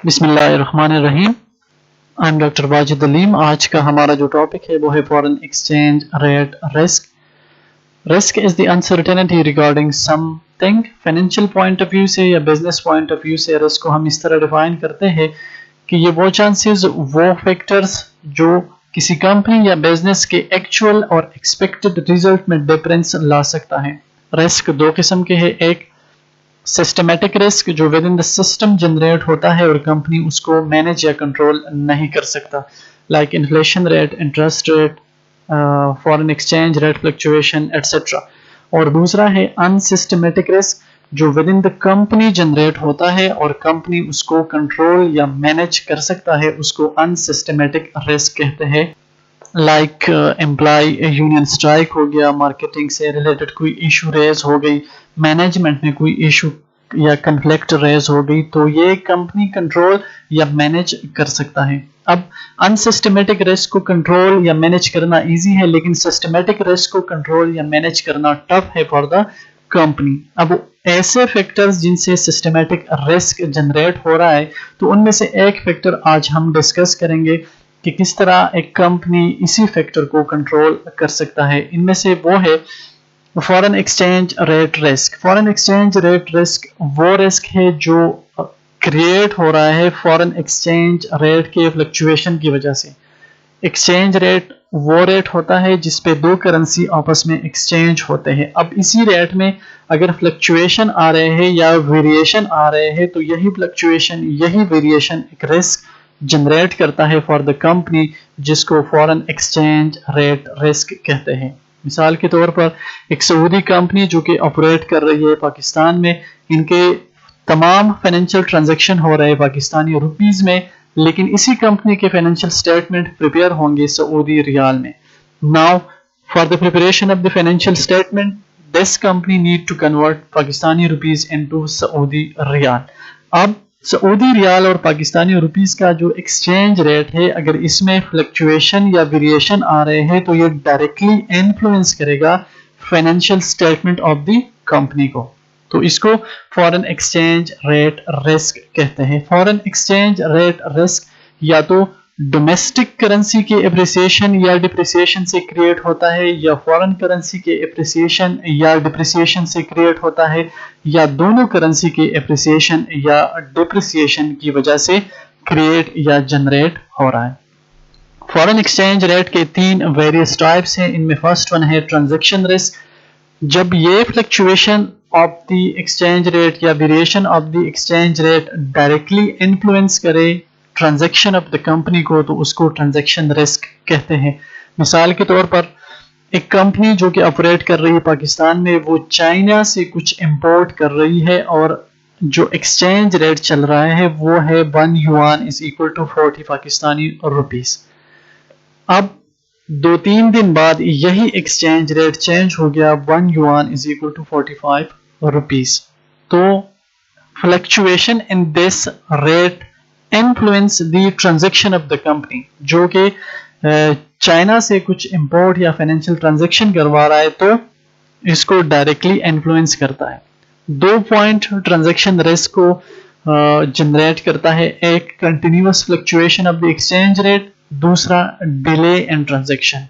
بسم اللہ الرحمن الرحیم. I'm ڈاکٹر واجد علیم. آج کا ہمارا جو ٹاپک ہے وہ ہے foreign exchange rate risk. Risk is the uncertainty regarding something. Financial point of view سے یا بزنس پوائنٹ آف ویو سے رسک کو ہم اس طرح ڈیفائن کرتے ہیں کہ یہ وہ چانسز، وہ فیکٹرز جو کسی کمپنی یا بزنس کے ایکچوئل اور ایکسپیکٹڈ ریزلٹ میں ڈفرینس لا سکتا ہے. رسک دو قسم کے ہیں. ایک سسٹمیٹک رسک جو with in the system generate ہوتا ہے اور کمپنی اس کو مینج یا کنٹرول نہیں کر سکتا، like inflation rate, interest rate, foreign exchange rate fluctuation etcetera. اور دوسرا ہے ان سسٹمیٹک رسک جو with in the company generate ہوتا ہے اور کمپنی اس کو کنٹرول یا مینج کر سکتا ہے، اس کو ان سسٹمیٹک رسک کہتے ہیں. لائک امپلائی یونین اسٹرائک ہو گیا، مارکیٹنگ سے ریلیٹڈ کوئی ایشو ریز ہو گئی، مینجمنٹ میں کوئی ایشو یا کنفلکٹ ریز ہو گئی، تو یہ کمپنی کنٹرول یا مینج کر سکتا ہے. اب انسسٹمیٹک رسک کو کنٹرول یا مینج کرنا ایزی ہے، لیکن سسٹمیٹک رسک کو کنٹرول یا مینج کرنا ٹف ہے فار دا کمپنی. اب ایسے فیکٹرز جن سے سسٹمیٹک رسک جنریٹ ہو رہا ہے، تو ان میں سے ایک فیکٹر آج ہم ڈسکس کریں گے کہ کس طرح ایک کمپنی اسی فیکٹر کو کنٹرول کر سکتا ہے. ان میں سے وہ ہے foreign exchange rate risk. Foreign exchange rate risk وہ رسک ہے جو کریٹ ہو رہا ہے فارن ایکسچینج ریٹ کے فلکچویشن کی وجہ سے. ایکسچینج ریٹ وہ ریٹ ہوتا ہے جس پہ دو کرنسی آپس میں ایکسچینج ہوتے ہیں. اب اسی ریٹ میں اگر فلکچویشن آ رہے ہیں یا ویریشن آ رہے ہیں، تو یہی فلکچویشن، یہی ویریشن ایک رسک جنریٹ کرتا ہے فار دا کمپنی، جس کو فارن ایکسچینج ریٹ رسک کہتے ہیں. مثال کے طور پر ایک سعودی کمپنی جو کہ آپریٹ کر رہی ہے پاکستان میں، ان کے تمام فائنینشیل ٹرانزیکشن ہو رہے ہیں پاکستانی روپیز میں، لیکن اسی کمپنی کے فائنینشیل اسٹیٹمنٹ پریپیئر ہوں گے سعودی ریال میں. Now for the preparation of the financial statement this company need to convert Pakistani rupees into Saudi riyal. اب سعودی ریال اور پاکستانی روپیز کا جو ایکسچینج ریٹ ہے، اگر اس میں فلکچویشن یا ویریشن آ رہے ہیں تو یہ ڈائریکٹلی انفلوئنس کرے گا financial statement of the company کو. تو اس کو فارن ایکسچینج ریٹ رسک کہتے ہیں. فارن ایکسچینج ریٹ رسک یا تو ڈومیسٹک کرنسی کے اپریسیشن یا ڈپریسیشن سے کریٹ ہوتا ہے، یا فارن کرنسی کے اپریسیشن یا ڈپریسیشن سے کریٹ ہوتا ہے، یا دونوں کرنسی کے اپریسیشن یا ڈپریسیشن کی وجہ سے کریٹ یا جنریٹ ہو رہا ہے. فارن ایکسچینج ریٹ کے تین ویریس ٹائپس ہیں. ان میں فرسٹ ون ہے ٹرانزیکشن رسک. جب یہ fluctuation of the exchange rate یا variation of the exchange rate directly influence کرے ٹرانزیکشن آف دا کمپنی کو، تو اس کو ٹرانزیکشن رسک کہتے ہیں. مثال کے طور پر ایک کمپنی جو کہ آپریٹ کر رہی ہے پاکستان میں، وہ چائنا سے کچھ امپورٹ کر رہی ہے اور جو ایکسچینج ریٹ چل رہا ہے وہ ہے 1 yuan is equal to 40 Pakistani rupees. اب 2-3 دن بعد یہی ایکسچینج ریٹ چینج ہو گیا، 1 yuan is equal to 45 rupees. تو fluctuation in this rate influence the transaction of the company. جو کہ چائنا سے کچھ امپورٹ یا فائنینشیل ٹرانزیکشن کروا رہا ہے، تو اس کو ڈائریکٹلی انفلوئنس کرتا ہے. 2 پوائنٹ ٹرانزیکشن رسک کو جنریٹ کرتا ہے. ایک continuous fluctuation of the exchange rate, دوسرا ڈیلے ان ٹرانزیکشن.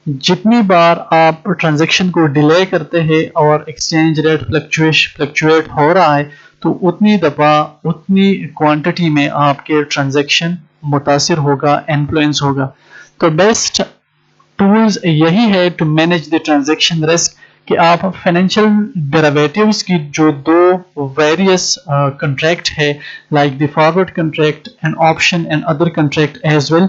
جتنی بار آپ ٹرانزیکشن کو ڈیلے کرتے ہیں اور ایکسچینج ریٹ فلکچویٹ ہو رہا ہے، تو اتنی دفعہ اتنی کوانٹٹی میں آپ کے ٹرانزیکشن متاثر ہوگا، انفلوئنس ہوگا. تو بیسٹ ٹولز یہی ہے to manage the transaction risk کہ آپ فائنینشیل ڈیریویٹیوز کی جو دو ویریس کنٹریکٹ ہے، like the forward contract and option and other contract as well,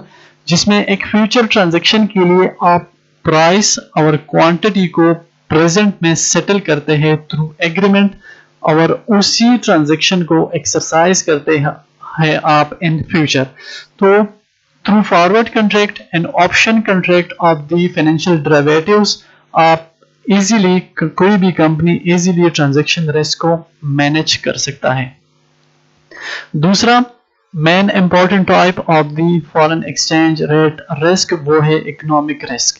جس میں ایک فیوچر ٹرانزیکشن کے لیے آپ پرائس اور کوانٹٹی کو پریزنٹ میں سیٹل کرتے ہیں تھرو ایگریمنٹ، اور اسی ٹرانزیکشن کو ایکسرسائز کرتے ہیں آپ ان فیوچر. تو through forward contract and option contract of the financial derivatives آپ ایزیلی، کوئی بھی کمپنی ایزیلی ٹرانزیکشن رسک کو مینیج کر سکتا ہے. دوسرا main important type of the foreign exchange rate risk وہ ہے economic risk.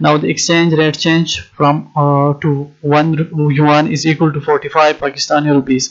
Now the exchange rate change from to 1 yuan is equal to 45 Pakistani rupees.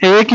1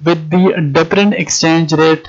with the different exchange rate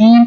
3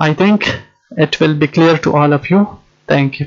I think it will be clear to all of you. Thank you.